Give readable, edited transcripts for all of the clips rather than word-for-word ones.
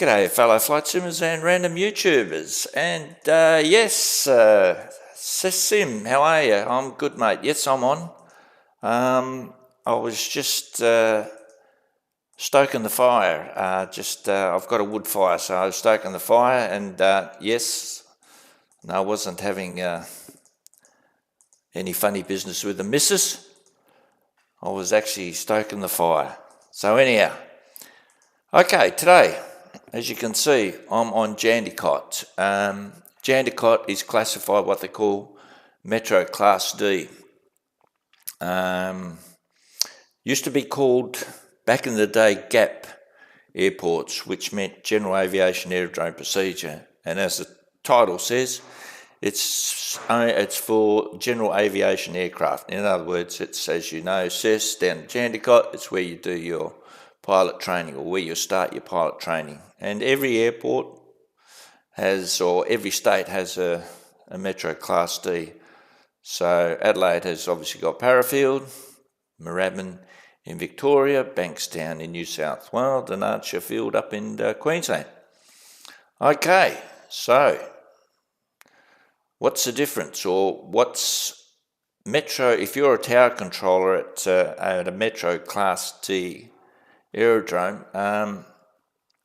G'day fellow flight simmers and random YouTubers, and Sim, how are you? I'm good, mate. Yes, I'm on. I was just stoking the fire. I've got a wood fire, so I was stoking the fire, and I wasn't having any funny business with the missus. I was actually stoking the fire. So anyhow, okay, today, as you can see, I'm on Jandicot. Jandicot is classified what they call Metro Class D. Used to be called, back in the day, GAP airports, which meant General Aviation Aerodrome Procedure. And as the title says, it's for general aviation aircraft. In other words, it's, as you know, CES down at Jandicot. It's where you do your pilot training, or where you start your pilot training. And every airport has, or every state has a Metro Class D. So Adelaide has obviously got Parafield, Moorabbin in Victoria, Bankstown in New South Wales, and Archerfield up in Queensland. Okay, so what's the difference, or what's Metro? If you're a tower controller at a Metro Class D aerodrome,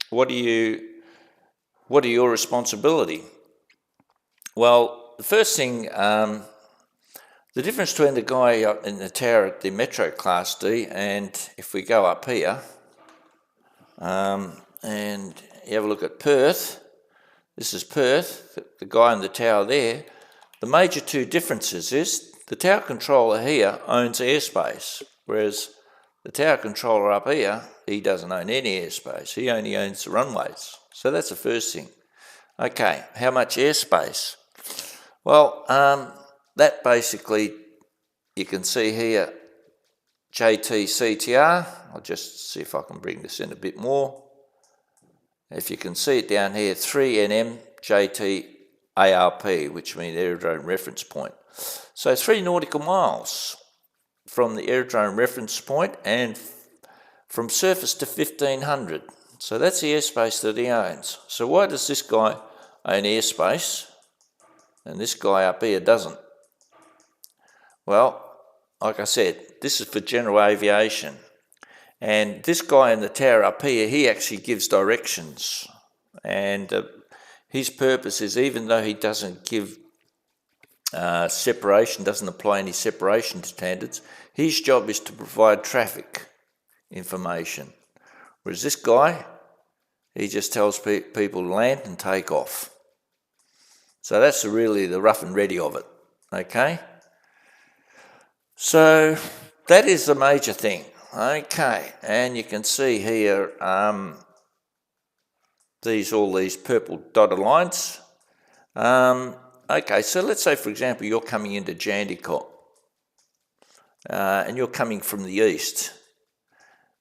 what are your responsibility? Well, the first thing, the difference between the guy up in the tower at the Metro Class D, and if we go up here, and you have a look at Perth, this is Perth, the guy in the tower there, the major two differences is the tower controller here owns airspace, whereas the tower controller up here, he doesn't own any airspace. He only owns the runways. So that's the first thing. Okay, how much airspace? Well, that basically, you can see here, JTCTR. I'll just see if I can bring this in a bit more. If you can see it down here, 3NM JTARP, which means Aerodrome Reference Point. So 3 nautical miles from the aerodrome reference point, and from surface to 1500. So that's the airspace that he owns. So why does this guy own airspace and this guy up here doesn't? Well, like I said, this is for general aviation. And this guy in the tower up here, he actually gives directions. And his purpose is, even though he doesn't give separation, doesn't apply any separation standards, his job is to provide traffic information. Whereas this guy, he just tells people to land and take off. So that's really the rough and ready of it, okay? So that is the major thing, okay? And you can see here, all these purple dotted lines. Okay, so let's say, for example, you're coming into Jandicot and you're coming from the east.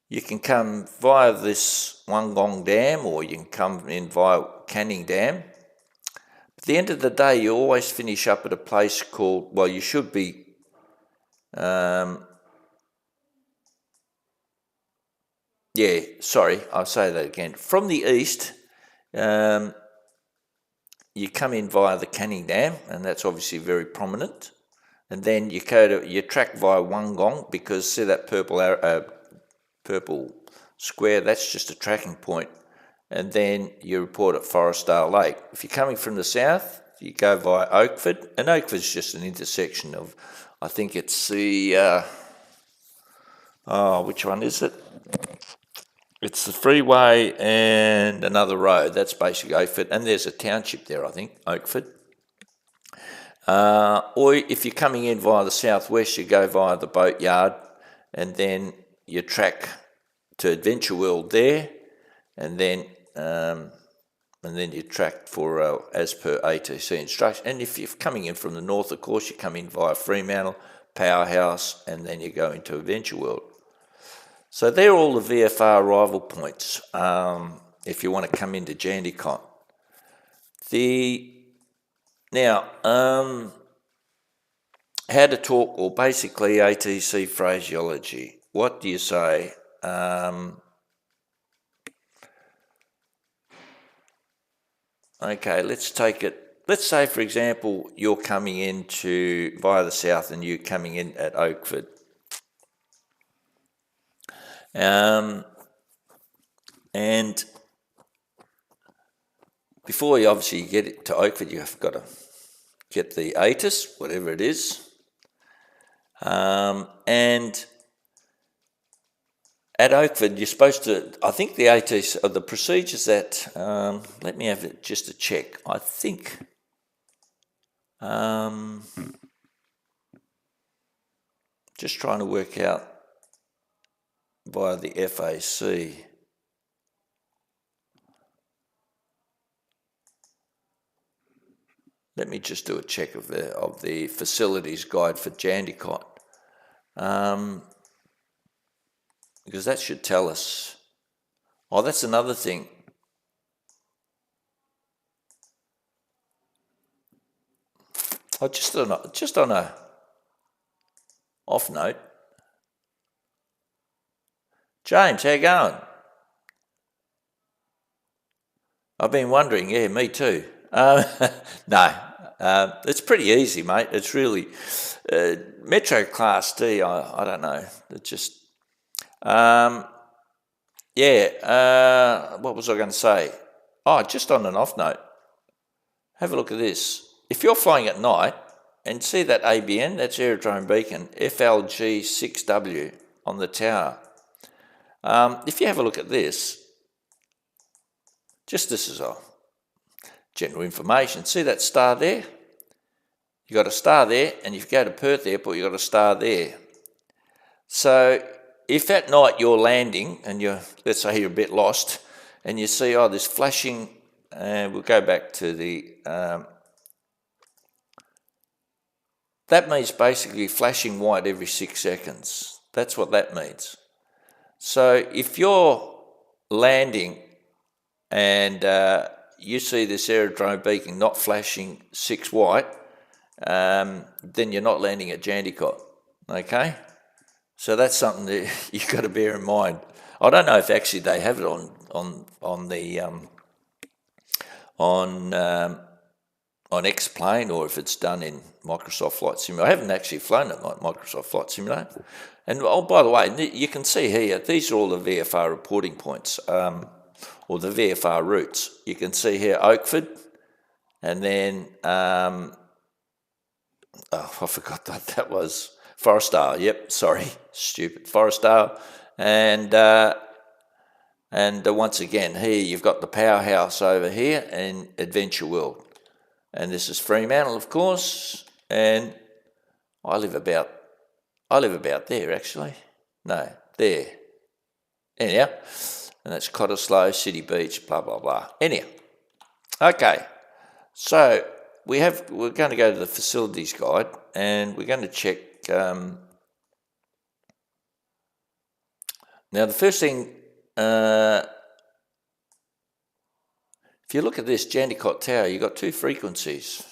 You can come via this Wollongong Dam, or you can come in via Canning Dam. At the end of the day, you always finish up at a place called, well, you should be, I'll say that again. From the east, you come in via the Canning Dam, and that's obviously very prominent. And then you track via Wollongong, because see that purple square, that's just a tracking point. And then you report at Forestdale Lake. If you're coming from the south, you go via Oakford, and Oakford's just an intersection of, I think it's the, which one is it? It's the freeway and another road. That's basically Oakford, and there's a township there, I think, Oakford. Or if you're coming in via the southwest, you go via the boatyard, and then you track to Adventure World there, and then you track for as per ATC instruction. And if you're coming in from the north, of course, you come in via Fremantle, Powerhouse, and then you go into Adventure World. So they're all the VFR arrival points if you want to come into Jandicot. Now, how to talk, or basically ATC phraseology. What do you say? Okay, let's take it. Let's say, for example, you're coming into via the south and you're coming in at Oakford. And before you obviously get it to Oakford, you've got to get the ATIS, whatever it is. And at Oakford, you're supposed to, I think the ATIS are the procedures that, let me have it just a check. I think, just trying to work out via the FAC. Let me just do a check of the facilities guide for Jandakot, because that should tell us. Oh, that's another thing. Oh, just on a off note, James, how you going? I've been wondering. Yeah, me too. No, it's pretty easy, mate. It's really Metro Class D. I don't know. It's just what was I going to say? Oh, just on an off note, have a look at this. If you're flying at night and see that ABN, that's Aerodrome Beacon, FLG6W on the tower. If you have a look at this, just this is all general information. See that star there? You got a star there, and if you go to Perth Airport, you got a star there. So if at night you're landing and let's say you're a bit lost, and you see this flashing, we'll go back to the. That means basically flashing white every 6 seconds. That's what that means. So if you're landing and you see this aerodrome beacon not flashing 6 white, then you're not landing at Jandakot, okay? So that's something that you've got to bear in mind. I don't know if actually they have it on X-Plane or if it's done in Microsoft Flight Simulator. I haven't actually flown at Microsoft Flight Simulator. And by the way, you can see here, these are all the VFR reporting points, or the VFR routes. You can see here Oakford, and then, I forgot that was Forestdale. Yep, sorry, stupid, Forestdale. And once again, here you've got the powerhouse over here and Adventure World. And this is Fremantle, of course, and I live about there, actually. No, there. Anyhow, and that's Cottesloe, City Beach, blah, blah, blah. Anyhow, okay, so we're going to go to the facilities guide, and we're going to check. Now, the first thing, if you look at this Jandakot Tower, you've got 2 frequencies,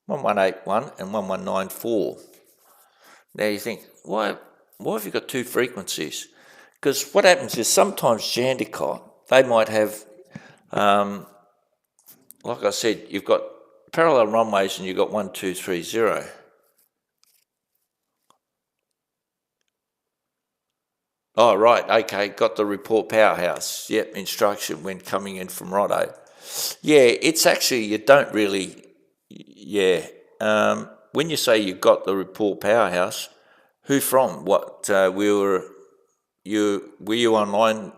1181 and 1194. Now you think, why have you got 2 frequencies? Because what happens is sometimes Jandakot, they might have, like I said, you've got parallel runways and you've got 1230. Oh, right, okay, got the report powerhouse. Yep, instruction when coming in from Rodo. Yeah, it's actually, you don't really, when you say you got the report powerhouse, who from? What, were you online,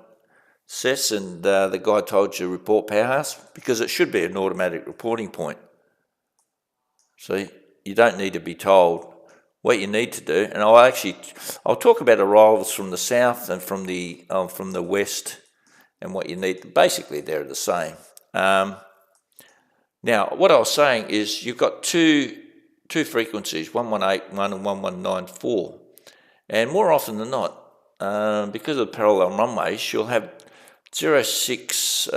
Sess, and the guy told you report powerhouse? Because it should be an automatic reporting point. So you don't need to be told. What you need to do, and I'll talk about arrivals from the south and from the west, and what you need. Basically, they're the same. Now, what I was saying is you've got two frequencies, 1181 and 1194, and more often than not, because of the parallel runways, you'll have 06.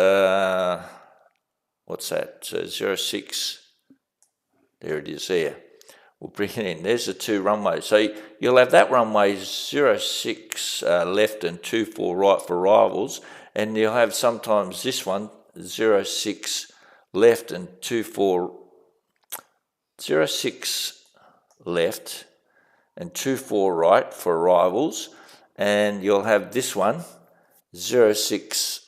What's that? 06. There it is. There. We'll bring it in. There's the 2 runways. So you'll have that runway 06 left and 24 right for arrivals, and you'll have sometimes this one 06 left and 24, 06 left and 24 right for arrivals, and you'll have this one, 06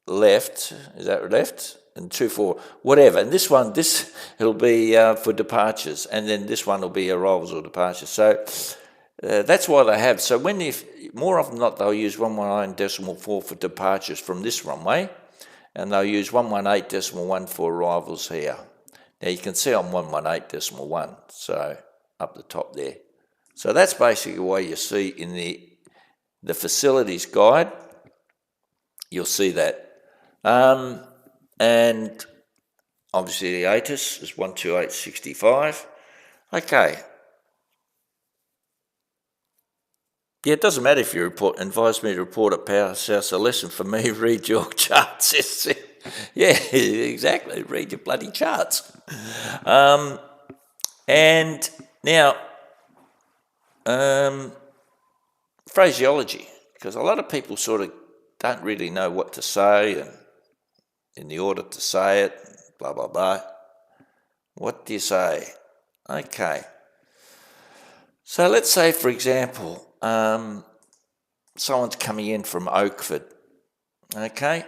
left, is that left? And 24, whatever. And this one, it'll be for departures, and then this one will be arrivals or departures. So that's why they have. So more often than not, they'll use 119.4 for departures from this runway, and they'll use 118.1 for arrivals here. Now you can see I'm 118.1, so up the top there. So that's basically why you see in the facilities guide, you'll see that. And obviously the ATIS is 128.65. Okay. Yeah, it doesn't matter if you advise me to report at Power South. A lesson for me, read your charts. Yeah, exactly. Read your bloody charts. And now, phraseology, because a lot of people sort of don't really know what to say and in the order to say it, blah, blah, blah. What do you say? Okay. So let's say, for example, someone's coming in from Oakford. Okay.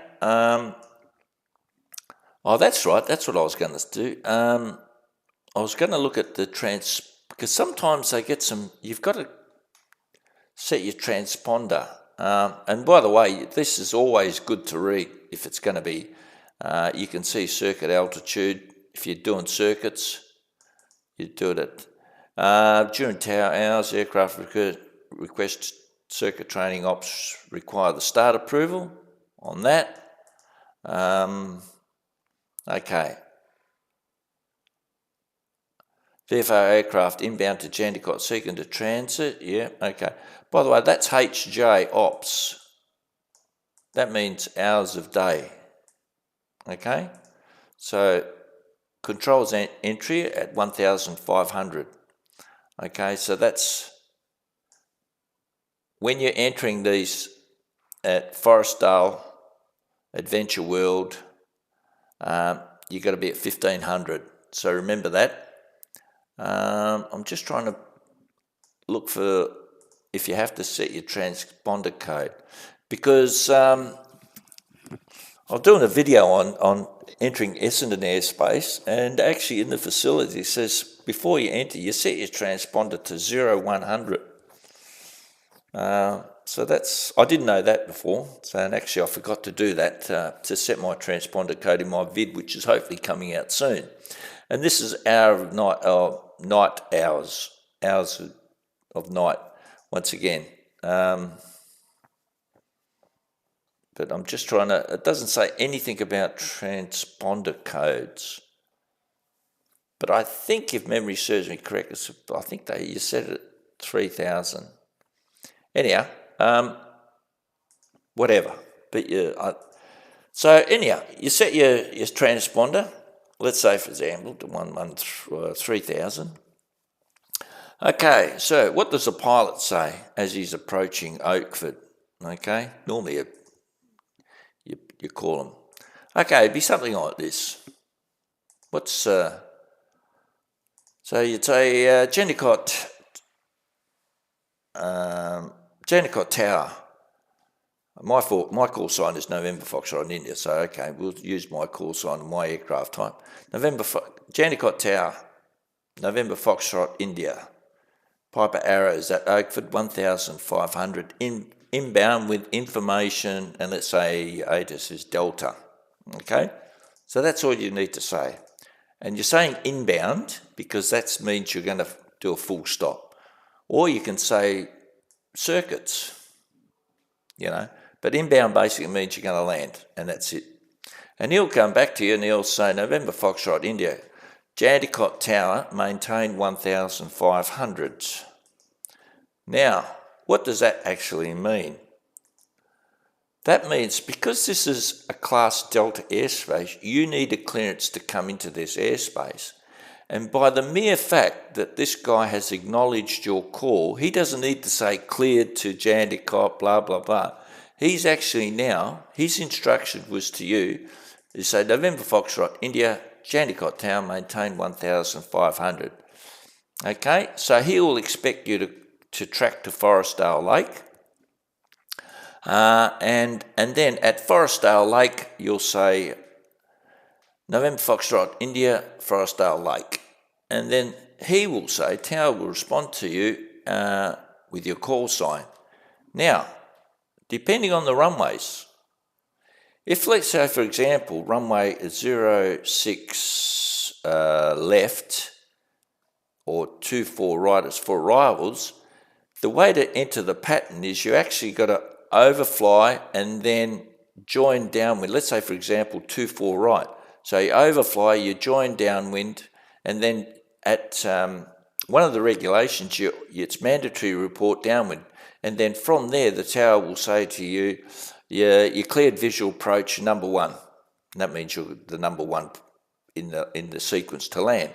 Oh, that's right. That's what I was going to do. I was going to look at the because sometimes they get you've got to set your transponder. And by the way, this is always good to read if it's going to be, you can see circuit altitude. If you're doing circuits, you do it at, during tower hours, aircraft request circuit training ops require the start approval on that. Okay. VFR aircraft inbound to Jandakot seeking to transit. Yeah, okay. By the way, that's HJ ops. That means hours of day. Okay? So controls entry at 1,500. Okay, so that's when you're entering these at Forestdale, Adventure World, you've got to be at 1,500. So remember that. I'm just trying to look for if you have to set your transponder code, because I was doing a video on entering Essendon airspace, and actually in the facility it says before you enter you set your transponder to 0100. So that's, I didn't know that before, and actually I forgot to do that to set my transponder code in my vid, which is hopefully coming out soon. And this is night hours of night once again. But I'm just trying to, it doesn't say anything about transponder codes. But I think if memory serves me correct, I think you set it at 3,000. Anyhow, whatever. But so anyhow, you set your transponder, let's say for example, to 3,000. Okay, so what does the pilot say as he's approaching Oakford? Okay, normally you call him. Okay, it'd be something like this. What's so you'd say Jandakot Tower. My call sign is November Foxtrot in India, so okay, we'll use my call sign and my aircraft type. Jandakot Tower, November Foxtrot India. Piper Arrows at Oakford, 1,500 inbound with information, and let's say ATIS is Delta. Okay, so that's all you need to say. And you're saying inbound because that means you're going to do a full stop. Or you can say circuits, but inbound basically means you're going to land, and that's it. And he'll come back to you and he'll say, November Foxtrot India, Jandakot Tower, maintain 1,500. Now, what does that actually mean? That means because this is a Class Delta airspace, you need a clearance to come into this airspace. And by the mere fact that this guy has acknowledged your call, he doesn't need to say cleared to Jandakot, blah, blah, blah. He's actually now, his instruction was to you, You say November Foxtrot, India, Jandakot Town, maintain 1,500. Okay, so he will expect you to track to Forestdale Lake. And then at Forestdale Lake, you'll say November Foxtrot, India, Forestdale Lake. And then he will say, Tower will respond to you with your call sign. Now, depending on the runways, if let's say, for example, runway 06 left or 24 right is for arrivals, the way to enter the pattern is you actually got to overfly and then join downwind. Let's say, for example, 24 right. So you overfly, you join downwind, and then at one of the regulations, it's mandatory to report downwind. And then from there, the tower will say to you, you cleared visual approach number 1. And that means you're the number 1 in the sequence to land.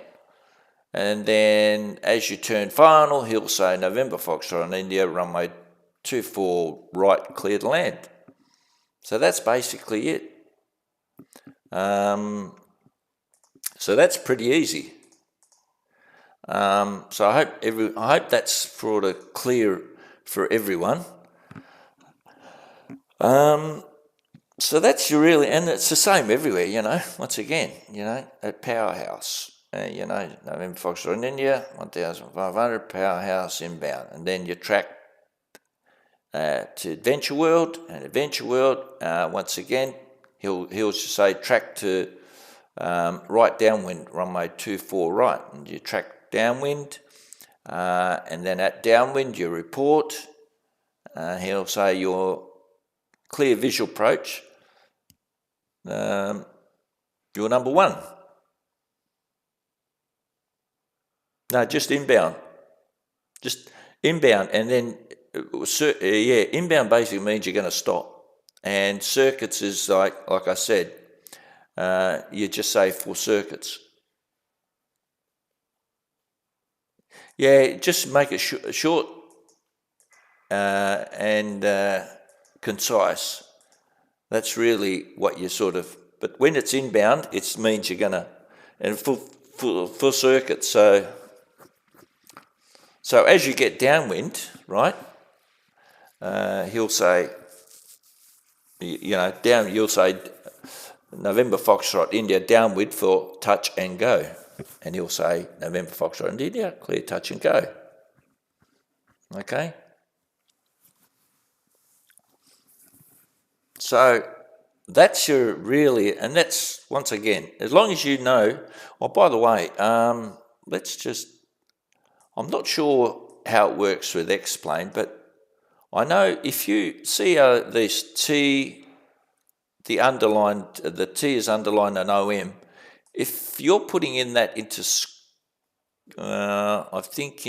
And then as you turn final, he'll say November Foxtrot on India, runway 24 right, cleared to land. So that's basically it. So that's pretty easy. So I hope that's sort of clear for everyone. So that's and it's the same everywhere, once again, at Powerhouse, November Foxtrot in India, 1,500, Powerhouse inbound. And then you track to Adventure World, and Adventure World, once again, he'll say track to right downwind, runway 24 right, and you track downwind, and then at downwind you report, he'll say your clear visual approach, you're number 1. No, just inbound. Just inbound, and then, inbound basically means you're going to stop. And circuits is like I said, you just say for circuits. Yeah, just make it short and concise. That's really what you but when it's inbound, it means you're going to, and for circuits, so as you get downwind, right, he'll say, you'll say November Foxtrot India, downwind for touch and go. And he'll say November Foxtrot India, clear, touch and go. Okay? So that's and that's, once again, as long as you know, by the way, I'm not sure how it works with X-Plane, but I know if you see this T, the T is underlined an OM, if you're putting in that into, I think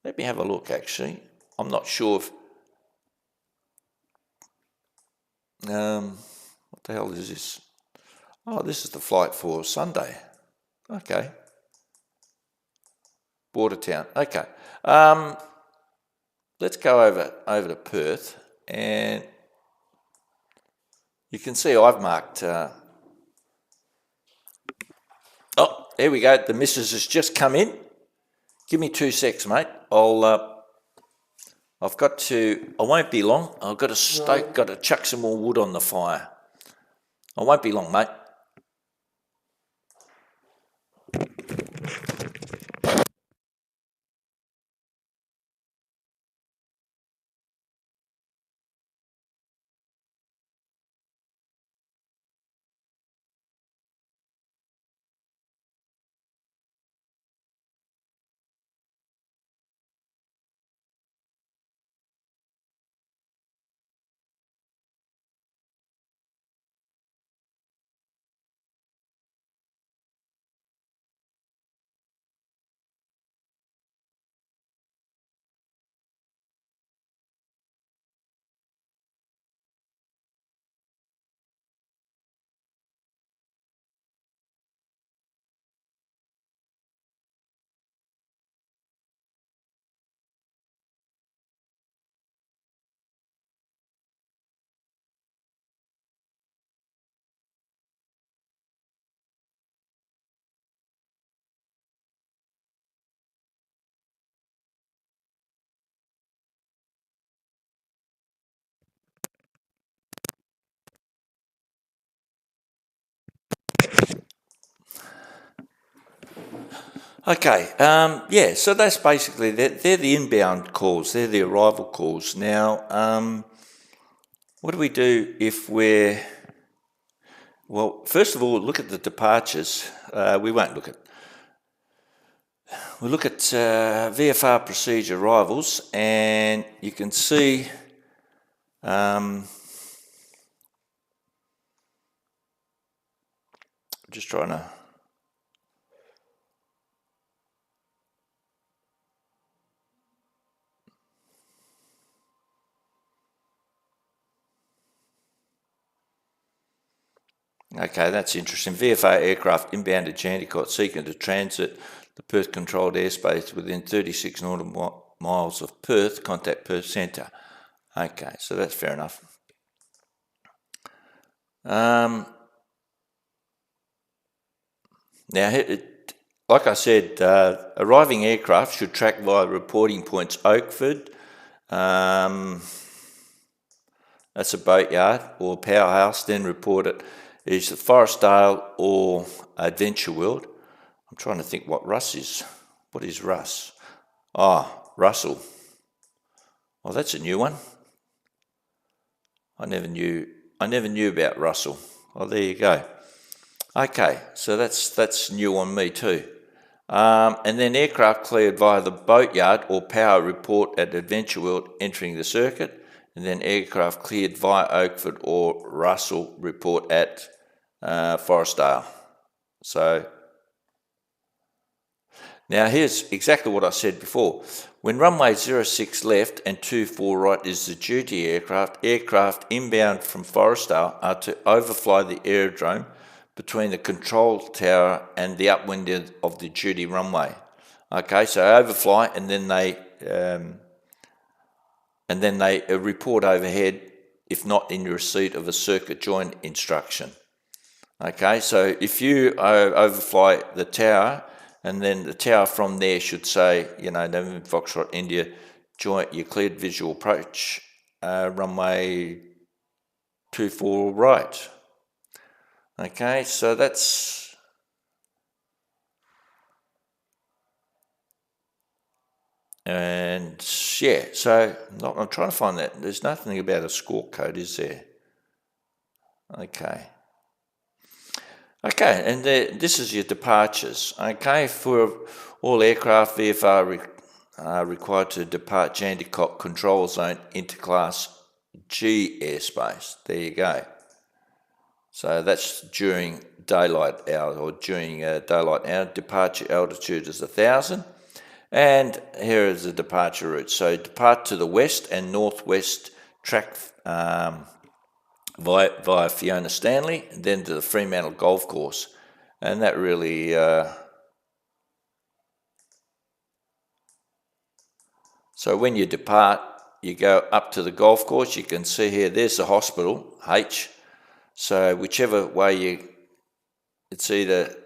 let me have a look actually, I'm not sure if, what the hell is this? Oh, this is the flight for Sunday. Okay. Bordertown. Okay. Let's go over to Perth, and you can see I've marked. Oh, there we go. The missus has just come in. Give me 2 secs, mate. I've got to. I won't be long. I've got to stoke. Got to chuck some more wood on the fire. I won't be long, mate. Okay, yeah, so that's basically, they're the inbound calls, they're the arrival calls. Now, what do we do if well, first of all, look at the departures. We won't look at, we'll look at VFR procedure arrivals, and you can see just trying to, okay, that's interesting. VFR aircraft inbound to Jandakot seeking to transit the Perth controlled airspace within 36 nautical miles of Perth, contact Perth Centre. Okay, so that's fair enough. Now, like I said, arriving aircraft should track via reporting points Oakford, that's a boatyard or powerhouse, then report it is Forestdale or Adventure World. I'm trying to think what Russ is. What is Russ? Russell. Oh, that's a new one. I never knew about Russell. Oh, there you go. Okay, so that's new on me too. And then aircraft cleared via the boatyard or power report at Adventure World entering the circuit, and then aircraft cleared via Oakford or Russell report at Forestdale. So now here's exactly what I said before. When runway 06 left and 24 right is the duty aircraft, aircraft inbound from Forestdale are to overfly the aerodrome between the control tower and the upwind of the duty runway. Okay, so overfly and then they report overhead if not in receipt of a circuit join instruction. Okay, so if you overfly the tower, and then the tower from there should say, November Foxtrot India, joint, you cleared visual approach, runway 24 right. Okay, so that's, and yeah, so I'm trying to find that. There's nothing about a score code, is there? Okay, and this is your departures. Okay, for all aircraft, VFR required to depart Jandakot Control Zone into Class G airspace. There you go. So that's during daylight hours or during daylight hour. Departure altitude is 1,000. And here is the departure route. So depart to the west and northwest track via Fiona Stanley, and then to the Fremantle Golf Course. And that really, so when you depart, you go up to the golf course. You can see here, there's the hospital, H. So whichever way it's either,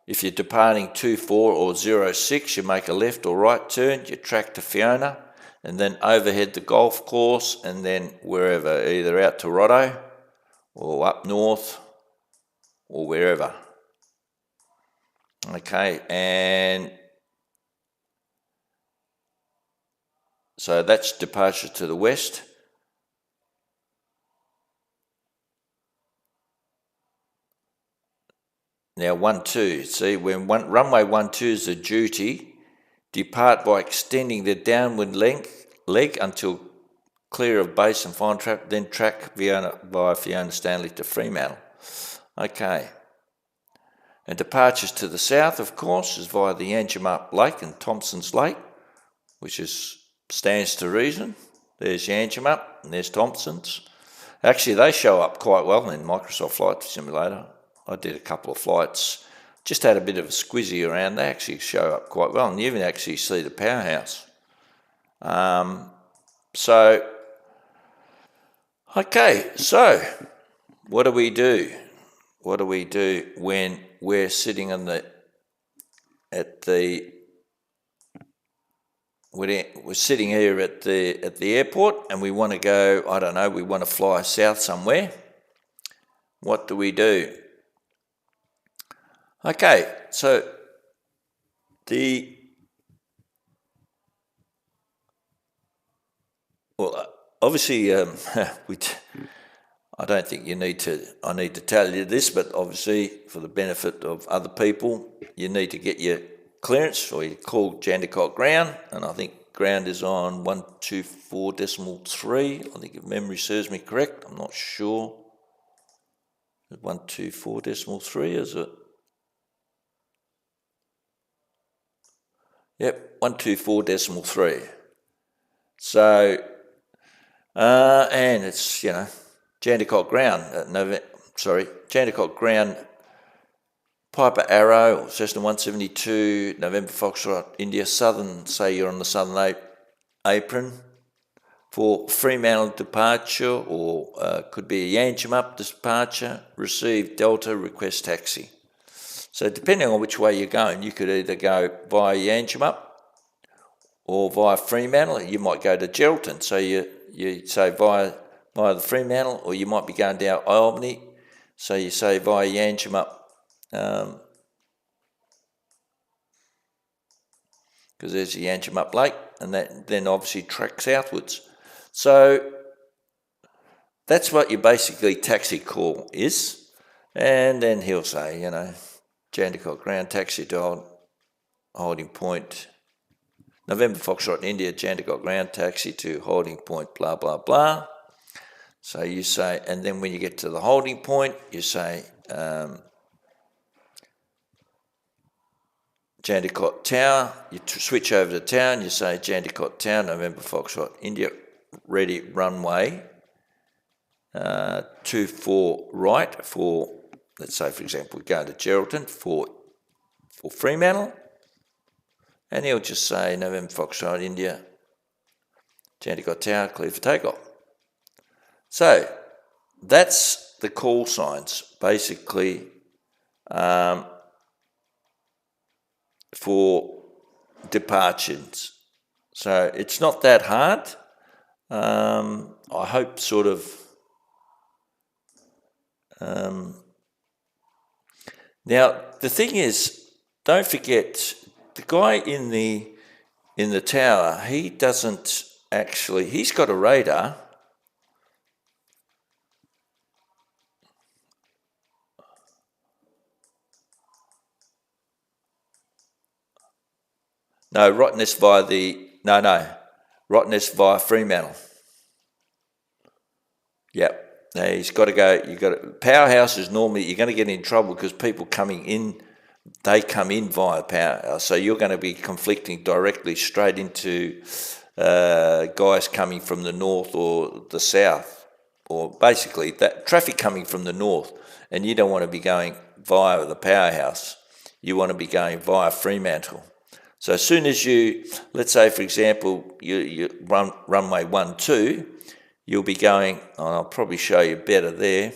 if you're departing 24 or 06, you make a left or right turn, you track to Fiona, and then overhead the golf course, and then wherever, either out to Rotto, or up north, or wherever. Okay, and so that's departure to the west. Now 12, see, when runway 12 is a duty, depart by extending the downwind leg until clear of base and fine trap, then track via Fiona Stanley to Fremantle. Okay. And departures to the south, of course, is via the Yangemup Lake and Thompson's Lake, which stands to reason. There's Yangemup and there's Thompson's. Actually, they show up quite well in Microsoft Flight Simulator. I did a couple of flights, just had a bit of a squizzy around. They actually show up quite well, and you even actually see the powerhouse. Okay, so what do we do? What do we do when we're sitting we're sitting here at the airport and we want to go, I don't know, we want to fly south somewhere? What do we do? Okay, so Obviously, I don't think I need to tell you this, but obviously for the benefit of other people, you need to get your clearance, or you call Jandakot ground, and I think ground is on 124.3, I think if memory serves me correct, I'm not sure. 124.3, is it? Yep, 124.3. So, and it's, Jandakot ground, Jandakot ground, Piper Arrow, or Cessna 172, November Foxtrot, India, southern, say you're on the southern apron, for Fremantle departure, or could be a Yancham departure, receive Delta, request taxi. So depending on which way you're going, you could either go via Yancham or via Fremantle. You might go to Geraldton, so you say via the Fremantle, or you might be going down Albany, so you say via Yancham because there's the Yancham Lake, and that then obviously tracks southwards. So that's what your basically taxi call is, and then he'll say, Jandakot ground taxi to holding point, November Foxtrot India, Jandakot ground taxi to holding point, blah, blah, blah. So you say, and then when you get to the holding point, you say, Jandakot Tower, you switch over to town, you say Jandakot Tower, November Foxtrot India, ready runway, 24 right for, let's say for example, we go to Geraldton for Fremantle, and he'll just say November Foxtrot India, Jandakot Tower, clear for takeoff. So that's the call signs basically for departures. So it's not that hard. I hope sort of now the thing is, don't forget the guy in the tower, he doesn't actually, he's got a radar. No, Rottnest Rottnest via Fremantle. Yep. Now he's got to go. Powerhouse is normally, you're going to get in trouble because people coming in, they come in via Powerhouse. So you're going to be conflicting directly straight into guys coming from the north or the south, or basically that traffic coming from the north, and you don't want to be going via the Powerhouse. You want to be going via Fremantle. So as soon as you, let's say for example, you run runway 12, you'll be going, and I'll probably show you better there.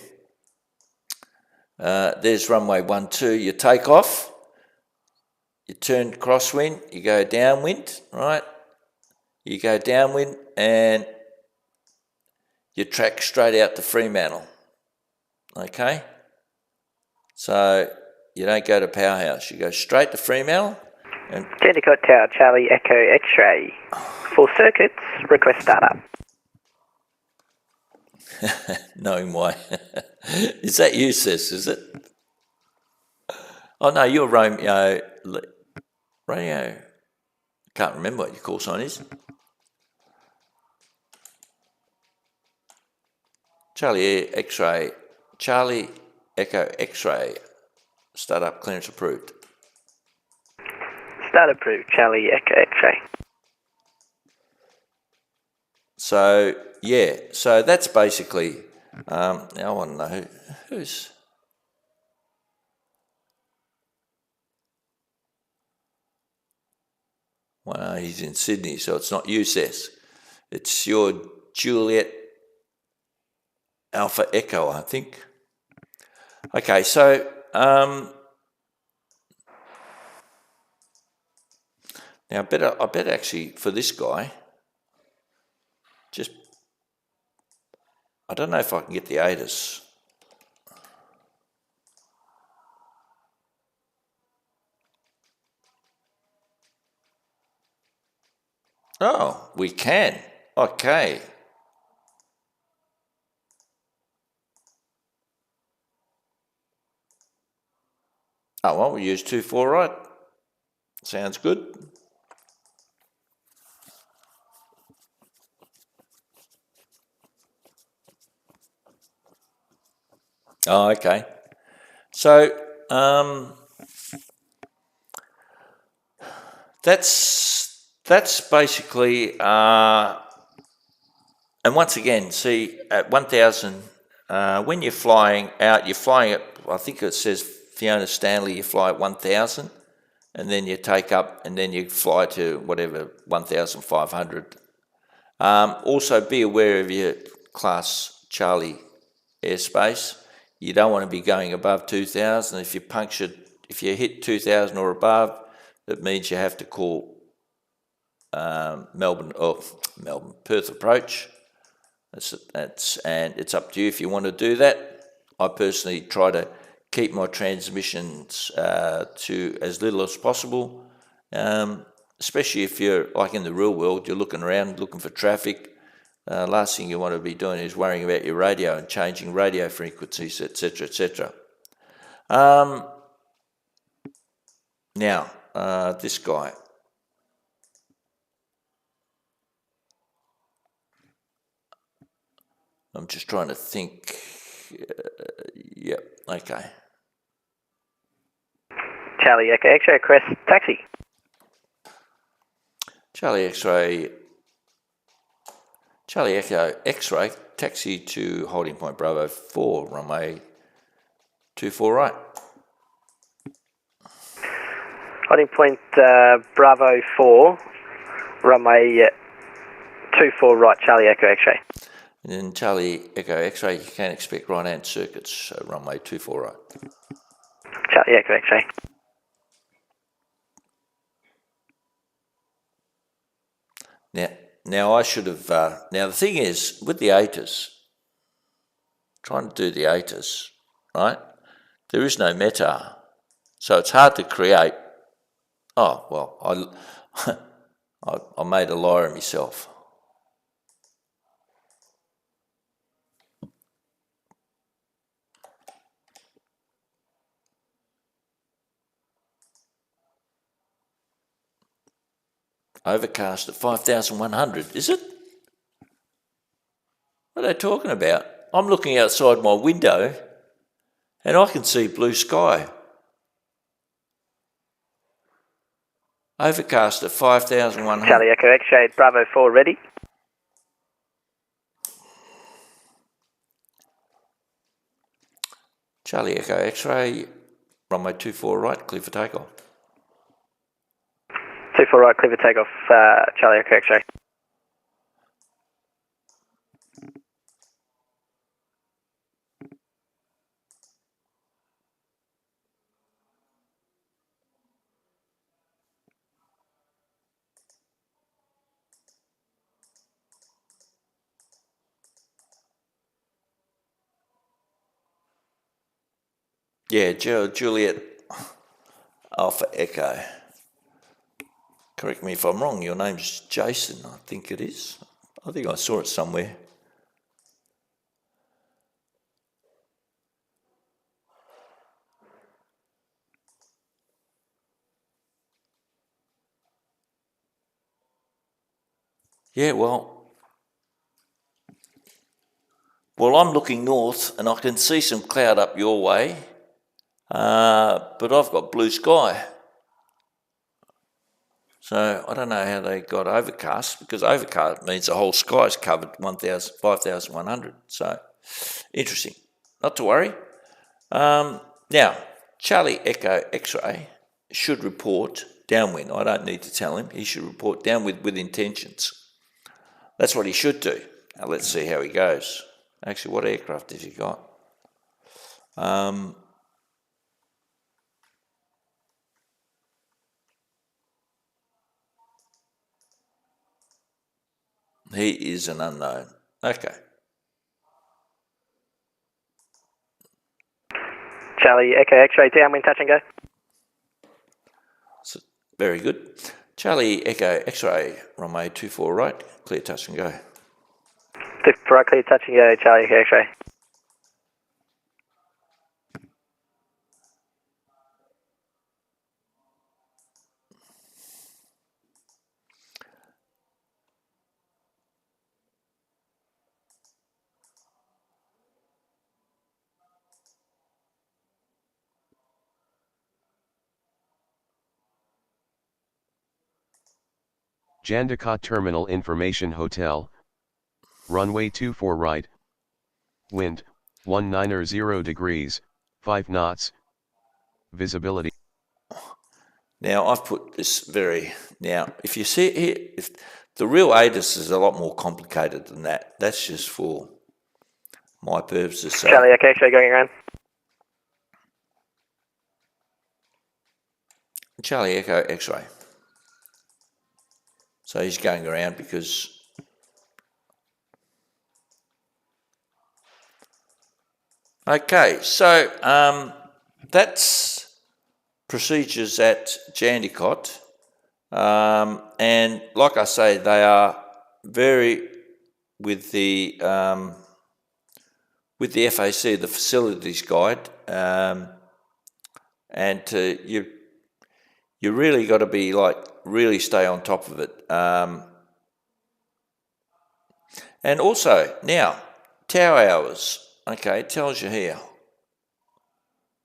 There's runway 12, you take off, you turn crosswind, you go downwind, right? You go downwind and you track straight out to Fremantle, okay? So you don't go to Powerhouse, you go straight to Fremantle. Jandakot Tower, Charlie Echo X-ray. Full circuits, request startup. Knowing why. Is that you, sis, is it? Oh no, you're Romeo. Radio. Can't remember what your call sign is. Charlie X-ray. Charlie Echo X-ray. Startup clearance approved. Start approved, Charlie Echo X-ray. So, yeah, so that's basically, now I want to know who's, well, he's in Sydney, so it's not you, Seth. It's your Juliet Alpha Echo, I think. Okay, so, now I better actually, for this guy, I don't know if I can get the ATIS. Oh, we can. Okay. Oh, well, we use 2-4 right. Sounds good. Oh, okay. So that's basically, and once again, see at 1,000, when you're flying out, you're flying at, I think it says Fiona Stanley, you fly at 1,000, and then you take up, and then you fly to whatever 1,500. Also, be aware of your class Charlie airspace. You don't want to be going above 2,000. If you hit 2,000 or above, that means you have to call Perth approach. And it's up to you if you want to do that. I personally try to keep my transmissions to as little as possible, especially if you're like in the real world, you're looking around, looking for traffic. Last thing you want to be doing is worrying about your radio and changing radio frequencies, etc., etc. Now, this guy. I'm just trying to think. Yep, okay. Charlie Echo X-ray, request taxi. Charlie Echo X-ray, taxi to holding point Bravo 4, runway 24 right. Holding point Bravo 4, runway 24 right, Charlie Echo X-ray. And then Charlie Echo X-ray, you can expect right-hand circuits, so runway 24 right. Charlie Echo X-ray. Now I should have, now the thing is, with the ATIS, trying to do the ATIS, right, there is no METAR, so it's hard to create. Oh, well, I made a liar of myself. Overcast at 5,100, is it? What are they talking about? I'm looking outside my window and I can see blue sky. Overcast at 5,100. Charlie Echo X-ray, Bravo 4 ready. Charlie Echo X-ray, runway 24 right, clear for takeoff. 24 right, clear for takeoff, Charlie Echo X-ray. Yeah, Juliet Alpha Echo. Correct me if I'm wrong, your name's Jason, I think it is. I think I saw it somewhere. Yeah, well, I'm looking north and I can see some cloud up your way, but I've got blue sky. So I don't know how they got overcast, because overcast means the whole sky is covered 5,100. So interesting. Not to worry. Now, Charlie Echo X-ray should report downwind. I don't need to tell him. He should report downwind with intentions. That's what he should do. Now let's see how he goes. Actually, what aircraft has he got? He is an unknown. Okay. Charlie Echo X-ray, downwind, touch and go. So, very good. Charlie Echo X-ray, runway 24 right, clear touch and go. 24 right, clear touch and go, Charlie Echo X-ray. Jandakot Terminal Information Hotel, runway 24 right, wind, 190 degrees, 5 knots, visibility. Now I've put this now if you see it here, if the real ATIS is a lot more complicated than that. That's just for my purposes. So Charlie Echo X-ray going around. Charlie Echo X-ray. So he's going around because okay, so that's procedures at Jandakot, and like I say, they are very with the FAC, the facilities guide, and you really got to be really stay on top of it. And also, now, tower hours, okay, it tells you here.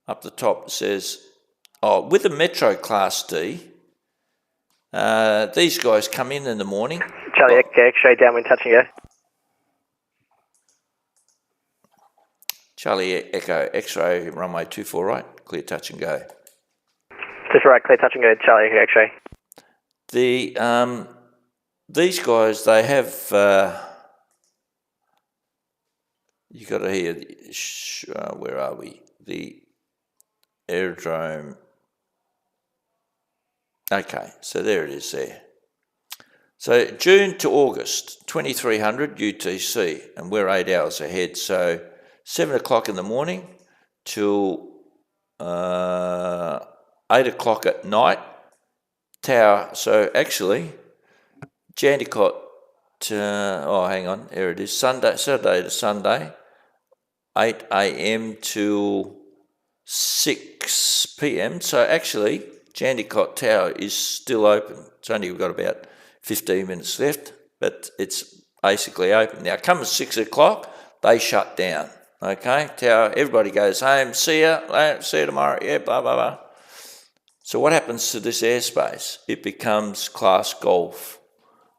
Up the top it says, with a Metro Class D, these guys come in the morning. Charlie Echo X-ray, downwind touch and go. Charlie Echo X-ray, runway 24 right, clear touch and go. 24 right, clear touch and go, Charlie Echo X-ray. These guys, they have... you got to hear, where are we? The aerodrome. Okay, so there it is there. So June to August, 2300 UTC, and we're 8 hours ahead. So 7 o'clock in the morning till 8 o'clock at night. Tower, so actually, Jandakot, hang on, there it is, Saturday to Sunday, 8 a.m. till 6 p.m. So actually, Jandakot Tower is still open. It's only got about 15 minutes left, but it's basically open. Now, come at 6 o'clock, they shut down. Okay, tower, everybody goes home. See you tomorrow. Yeah, blah, blah, blah. So what happens to this airspace? It becomes class Golf.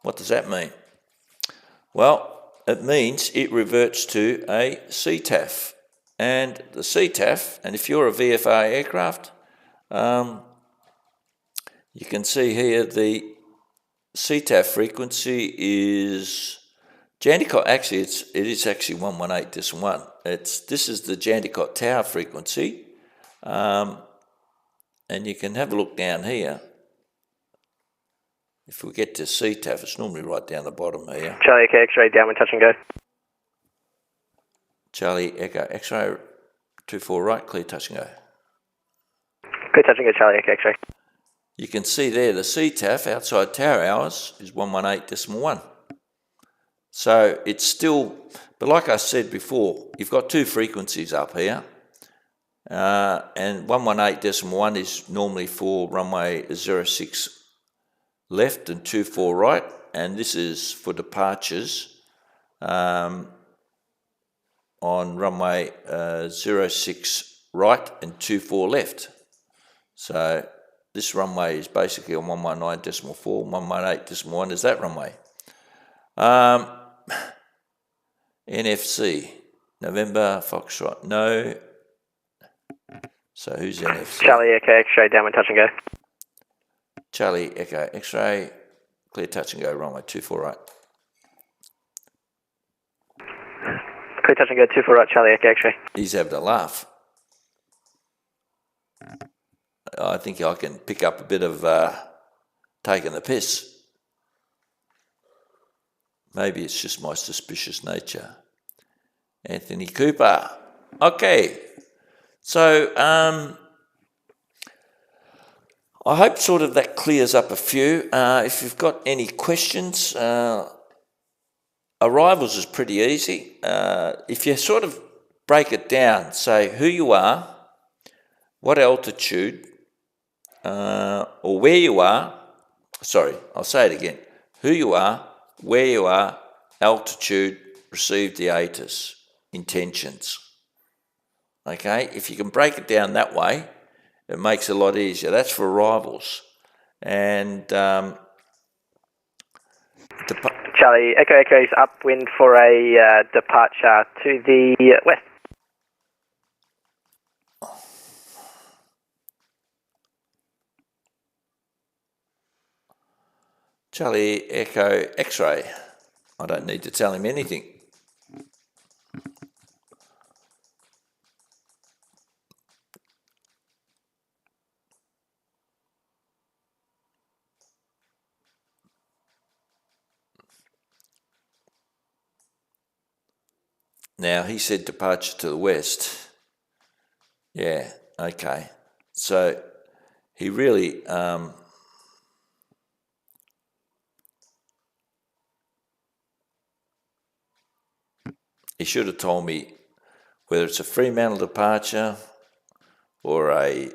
What does that mean? Well, it means it reverts to a CTAF. And the CTAF, and if you're a VFR aircraft, you can see here the CTAF frequency is Jandakot. Actually, it is actually 118.1. This is the Jandakot Tower frequency, and you can have a look down here. If we get to CTAF, it's normally right down the bottom here. Charlie Echo X-ray, downwind touch and go. Charlie Echo X-ray, 24 right, clear touch and go. Clear touch and go, Charlie Echo X-ray. You can see there the CTAF outside tower hours is 118.1. So it's still, but like I said before, you've got two frequencies up here. And 118.1 is normally for runway 06 left and 24 right, and this is for departures on runway 06 right and 24 left. So this runway is basically on 119.4, 118.1 is that runway. NFC, November, Foxtrot, no. So who's NFC? Charlie Echo X-ray, downwind touch and go. Charlie Echo X-ray, clear touch and go, runway 24 right. Clear touch and go, 24 right, Charlie Echo X-ray. He's having a laugh. I think I can pick up a bit of taking the piss. Maybe it's just my suspicious nature. Anthony Cooper. Okay. So I hope sort of that clears up a few. If you've got any questions, arrivals is pretty easy. If you sort of break it down, say who you are, what altitude, or where you are. Sorry, I'll say it again. Who you are, where you are, altitude, received hiatus, intentions. Okay, if you can break it down that way, it makes it a lot easier. That's for arrivals. And Charlie, Echo Echo's upwind for a departure to the west. Charlie Echo X-ray. I don't need to tell him anything. Now, he said departure to the west. Yeah, okay. So, he really... he should have told me whether it's a Fremantle departure or a...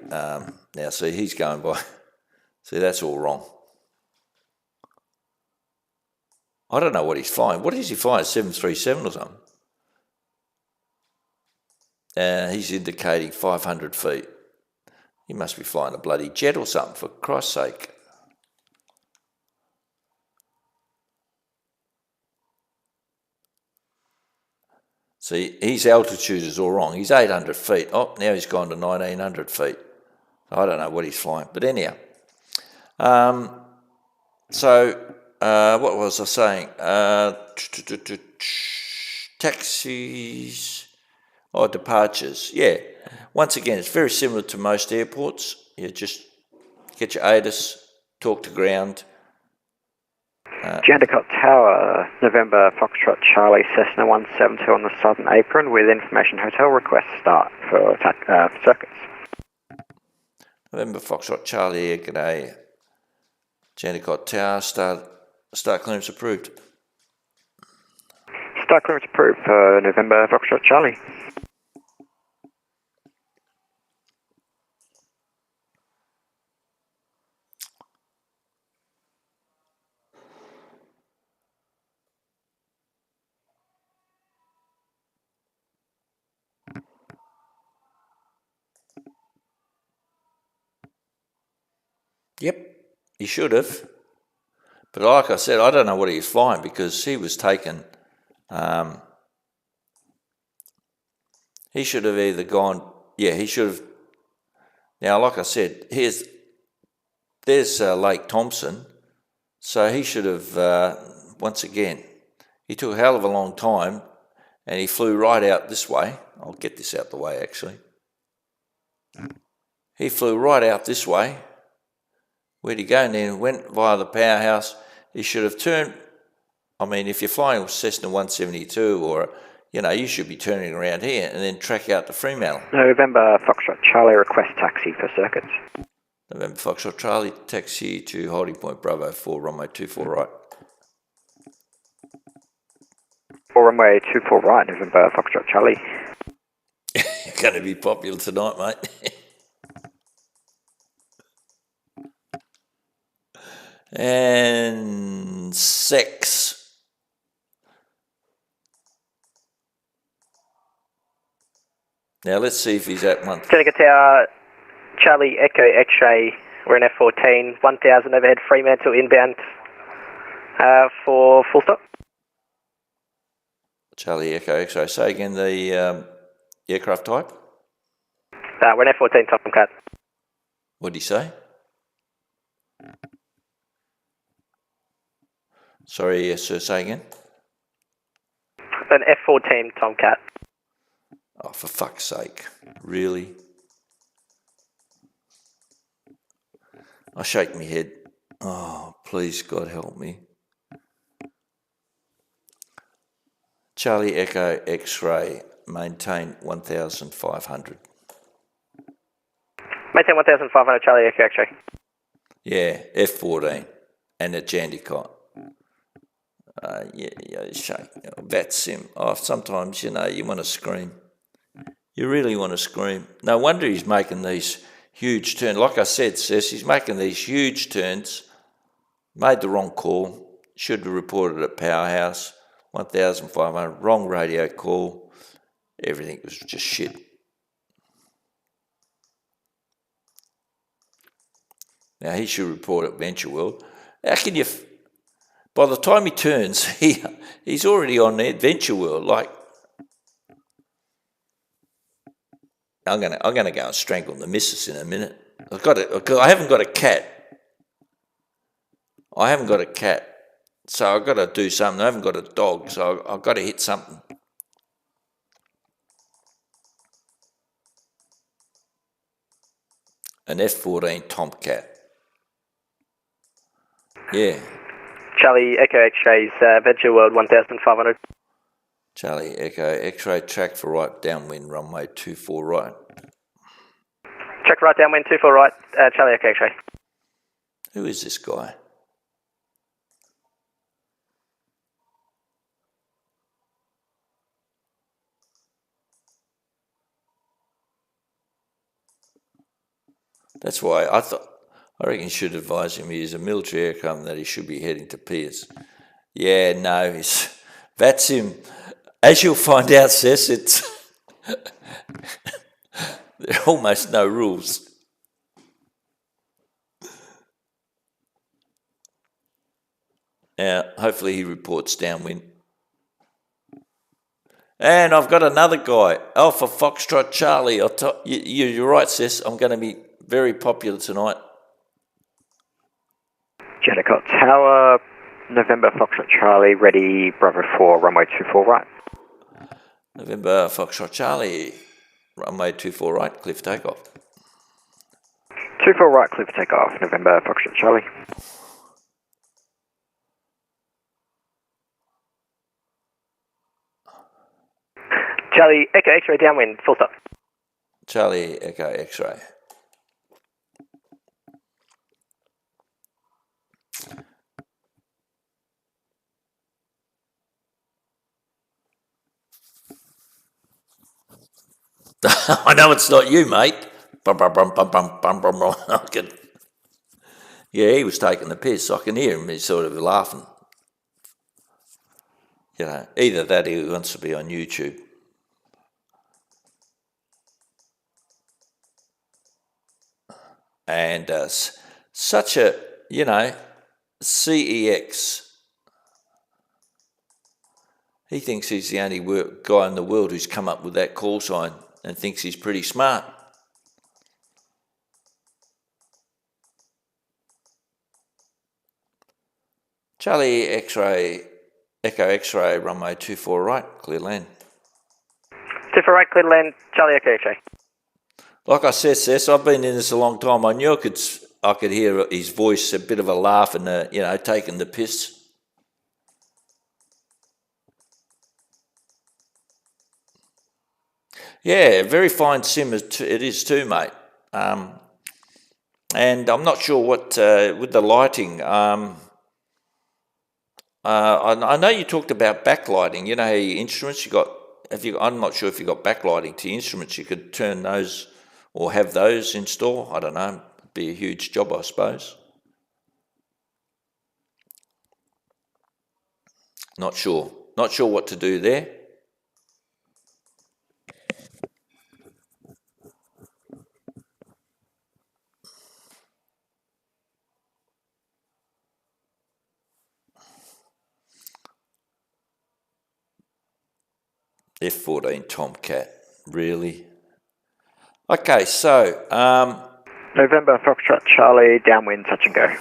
now, see, he's going by... see, that's all wrong. I don't know what he's flying. What is he flying? 737 or something? He's indicating 500 feet. He must be flying a bloody jet or something, for Christ's sake. See, his altitude is all wrong. He's 800 feet. Oh, now he's gone to 1900 feet. I don't know what he's flying. But anyhow. What was I saying? Taxis or departures. Yeah. Once again, it's very similar to most airports. You just get your ATIS, talk to ground. Jandakot Tower, November Foxtrot Charlie Cessna 172 on the southern apron with information hotel request start for circuits. November Foxtrot Charlie, g'day. Jandakot Tower, start clearance approved. Start clearance approved for November Foxtrot Charlie. Yep, he should have. But like I said, I don't know what he was flying because he was taken... he should have either gone... yeah, he should have... Now, like I said, there's Lake Thompson, so he should have, once again, he took a hell of a long time and he flew right out this way. I'll get this out the way, actually. He flew right out this way. Where'd he go? And then went via the powerhouse. He should have turned... I mean, if you're flying a Cessna 172 or... you know, you should be turning around here and then track out to Fremantle. November Foxtrot Charlie request taxi for circuits. November Foxtrot Charlie, taxi to holding point Bravo 4, runway 24 right. 4 runway 24 right, November Foxtrot Charlie. You're going to be popular tonight, mate. And 6. Now let's see if he's at 1. Jandakot Tower, Charlie Echo X-ray, we're in F14, 1000 overhead Fremantle inbound for full stop. Charlie Echo X-ray, say again the aircraft type? We're in F14 Tomcat. What did he say? Sorry, yes, sir, say again. An F14 Tomcat. Oh, for fuck's sake. Really? I shake my head. Oh, please, God help me. Charlie Echo X-ray, maintain 1,500. Maintain 1,500 Charlie Echo X-ray. Yeah, F14 and a Jandicott. Shake. VATSIM. Oh, sometimes, you want to scream. You really want to scream. No wonder he's making these huge turns. Like I said, Cess, he's making these huge turns. Made the wrong call. Should have reported at Powerhouse. 1,500. Wrong radio call. Everything was just shit. Now he should report at Venture World. How can you? By the time he turns, he's already on Adventure World. Like, I'm gonna go and strangle the missus in a minute. I haven't got a cat. So I've got to do something. I haven't got a dog, so I've got to hit something. An F14 Tomcat. Yeah. Charlie Echo X-rays, Venture World 1500. Charlie Echo X-ray track for right, downwind, runway 24 right. Track right, downwind 24 right, Charlie Echo X-ray. Who is this guy? That's why I reckon you should advise him he is a military aircraft and that he should be heading to Pierce. Yeah, no, that's him. As you'll find out, Cess, there are almost no rules. Now, hopefully he reports downwind. And I've got another guy, Alpha Foxtrot Charlie. You're right, Cess. I'm going to be very popular tonight. Jandicott Tower, November Foxtrot Charlie, ready, Bravo 4, runway 24 right. November Foxtrot Charlie, runway 24 right, cliff takeoff. 24 right, cliff takeoff, November Foxtrot Charlie. Charlie Echo X-ray downwind, full stop. Charlie Echo X-ray. I know it's not you, mate. Yeah, he was taking the piss. I can hear him. He's sort of laughing. Either that or he wants to be on YouTube. And such a, CEX. He thinks he's the only guy in the world who's come up with that call sign and thinks he's pretty smart. Charlie X-ray, Echo X-ray, runway 24 right, clear land. 24 right, clear land, Charlie Echo X-ray. Like I said, Cess, I've been in this a long time. I knew I could hear his voice, a bit of a laugh and, taking the piss. Yeah, very fine sim it is too, mate. And I'm not sure what, with the lighting, I know you talked about backlighting. You know how your instruments, I'm not sure if you got backlighting to your instruments. You could turn those or have those installed. I don't know. It'd be a huge job, I suppose. Not sure. Not sure what to do there. F14 Tomcat, really? Okay, so... November Foxtrot Charlie, downwind, touch and go.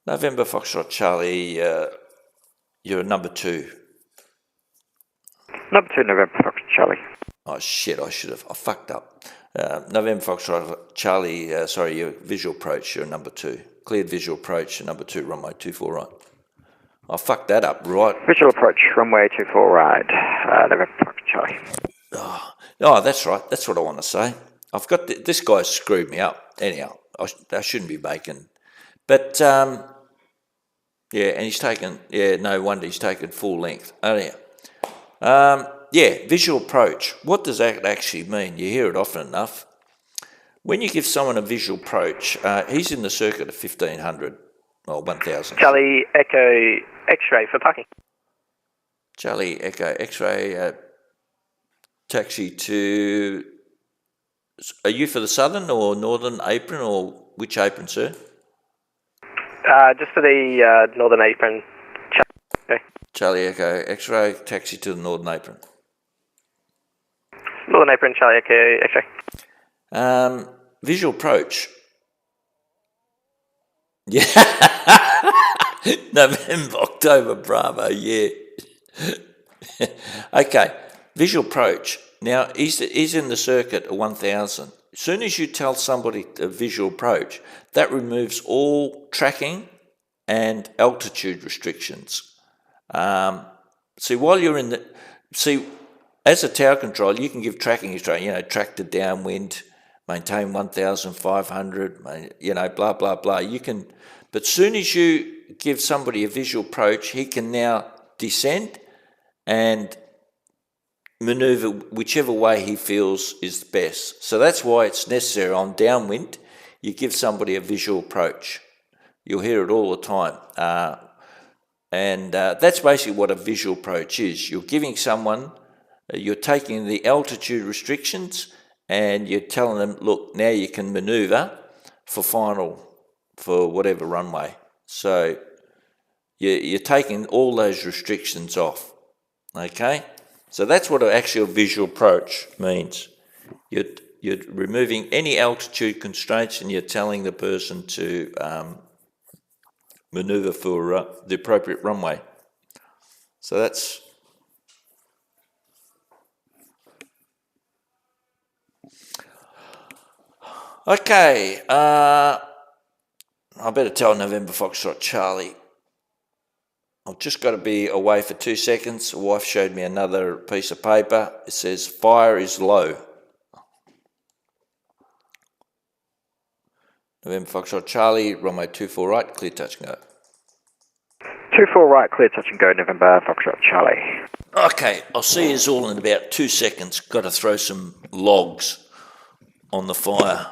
November Foxtrot Charlie, you're number 2. Number 2, November Foxtrot Charlie. Oh shit, I fucked up. November Foxtrot Charlie, your visual approach, you're number 2. Cleared visual approach, you're number 2, runway 24 right. I fucked that up, right? Visual approach, runway 24 right, November Foxtrot Charlie. Oh, that's right. That's what I want to say. I've got this guy screwed me up. Anyhow, I shouldn't be bacon. But, yeah, and he's taken, no wonder he's taken full length. Oh, yeah. Visual approach. What does that actually mean? You hear it often enough. When you give someone a visual approach, he's in the circuit of 1500, or 1000. Charlie Echo X-ray for parking. Charlie Echo X-ray, taxi to... Are you for the southern or northern apron, or which apron, sir? Just for the northern apron. Okay. Charlie Echo X-ray, taxi to the northern apron. Northern apron, Charlie Echo X-ray. Visual approach. Yeah. November, October, Bravo, yeah. Okay, visual approach. Now, he's in the circuit of 1000. As soon as you tell somebody a visual approach, that removes all tracking and altitude restrictions. While you're in the... as a tower control, you can give tracking instructions, track to downwind, maintain 1,500, blah, blah, blah. You can... But soon as you give somebody a visual approach, he can now descend and manoeuvre whichever way he feels is best. So that's why it's necessary on downwind, you give somebody a visual approach. You'll hear it all the time. That's basically what a visual approach is. You're giving someone, you're taking the altitude restrictions and you're telling them, look, now you can manoeuvre for whatever runway. So you're taking all those restrictions off. Okay? So that's what actually a visual approach means. You're removing any altitude constraints and you're telling the person to manoeuvre for the appropriate runway. So that's... Okay, I better tell November Foxtrot Charlie. I've just got to be away for 2 seconds. The wife showed me another piece of paper. It says, fire is low. November Foxtrot Charlie, runway 24 right, clear touch and go. 24 right, clear touch and go, November Foxtrot Charlie. Okay, I'll see you all in about 2 seconds. Got to throw some logs on the fire.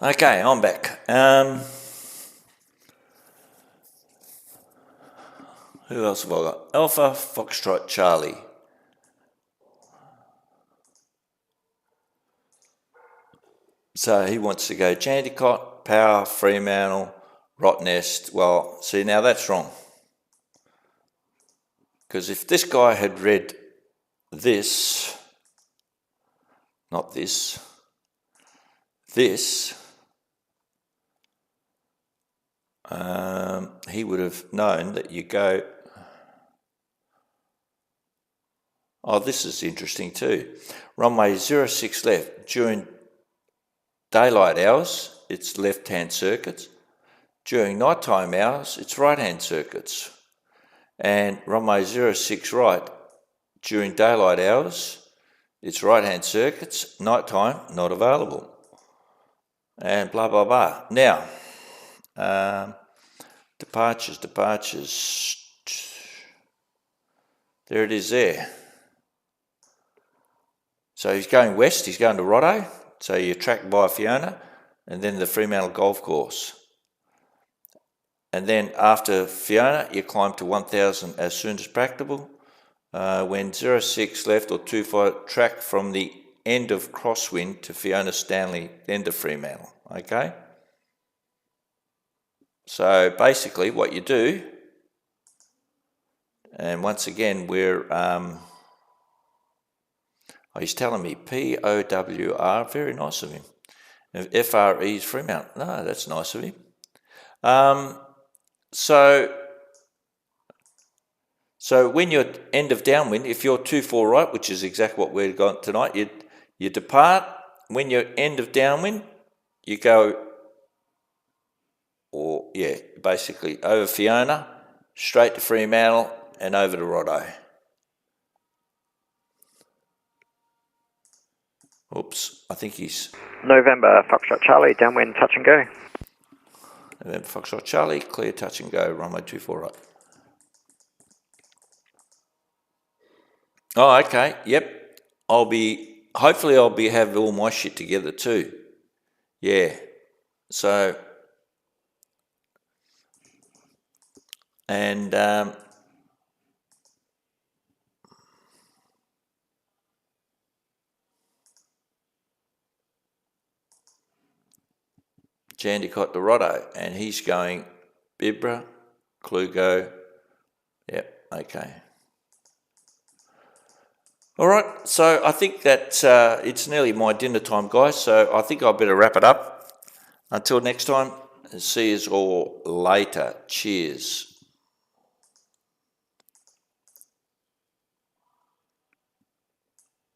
Okay, I'm back. Who else have I got? Alpha Foxtrot Charlie. So he wants to go Chandicott, Power, Fremantle, Rottnest. Well, see, now that's wrong. Because if this guy had read this, not this, this, he would have known that you go... Oh, this is interesting too. Runway 06 left. During daylight hours, it's left-hand circuits. During nighttime hours, it's right-hand circuits. And runway 06 right, during daylight hours, it's right-hand circuits. Nighttime, not available. And blah, blah, blah. Now, departures. There it is there. So he's going west, he's going to Rotto. So you're tracked by Fiona. and then the Fremantle Golf Course. And then after Fiona, you climb to 1,000 as soon as practicable. When 06 left or 25, track from the end of Crosswind to Fiona Stanley, then to Fremantle, okay? So basically what you do, and once again he's telling me POWR, very nice of him. FRE is Fremantle, no, that's nice of him. So when you're end of downwind, if you're 2-4 right, which is exactly what we've got tonight, you depart. When you're end of downwind, you go, basically over Fiona, straight to Fremantle, and over to Roddo. Oops, I think he's... November, Foxtrot Charlie, downwind, touch and go. November, Foxtrot Charlie, clear, touch and go, runway 24 right. Oh, okay, yep. Hopefully I'll have all my shit together too. Yeah, so... And... Jandicott to Roddo, and he's going Bibra, Klugo, yep, okay. All right, so I think that it's nearly my dinner time, guys, so I think I better wrap it up. Until next time, see you all later. Cheers.